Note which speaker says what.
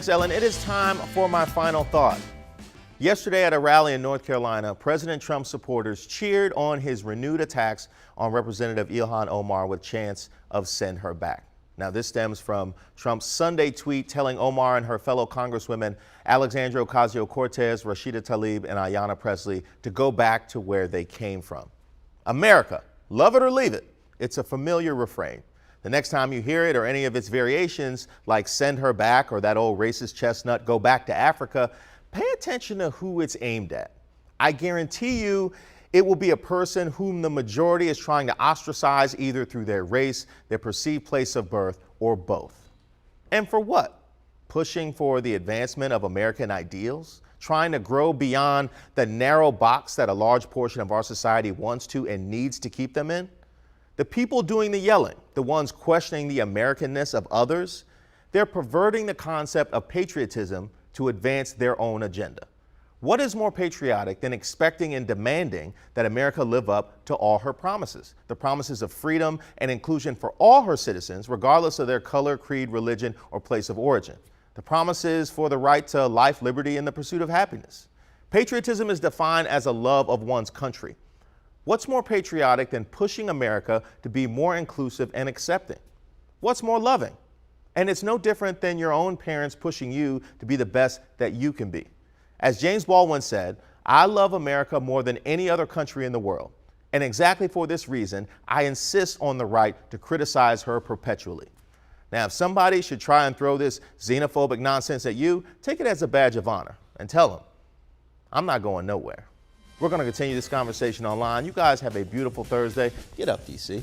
Speaker 1: Thanks, Ellen. It is time for my final thought. Yesterday at a rally in North Carolina, President Trump's supporters cheered on his renewed attacks on Representative Ilhan Omar with chants of "send her back." Now, this stems from Trump's Sunday tweet telling Omar and her fellow Congresswomen Alexandra Ocasio-Cortez, Rashida Talib, and Ayanna Pressley to go back to where they came from. America, love it or leave it. It's a familiar refrain. The next time you hear it or any of its variations, like "send her back" or that old racist chestnut "go back to Africa," pay attention to who it's aimed at. I guarantee you it will be a person whom the majority is trying to ostracize either through their race, their perceived place of birth, or both. And for what? Pushing for the advancement of American ideals? Trying to grow beyond the narrow box that a large portion of our society wants to and needs to keep them in? The people doing the yelling, the ones questioning the Americanness of others, they're perverting the concept of patriotism to advance their own agenda. What is more patriotic than expecting and demanding that America live up to all her promises? The promises of freedom and inclusion for all her citizens, regardless of their color, creed, religion, or place of origin. The promises for the right to life, liberty, and the pursuit of happiness. Patriotism is defined as a love of one's country. What's more patriotic than pushing America to be more inclusive and accepting? What's more loving? And it's no different than your own parents pushing you to be the best that you can be. As James Baldwin said, "I love America more than any other country in the world. And exactly for this reason, I insist on the right to criticize her perpetually." Now, if somebody should try and throw this xenophobic nonsense at you, take it as a badge of honor and tell them, I'm not going nowhere. We're going to continue this conversation online. You guys have a beautiful Thursday. Get up, DC.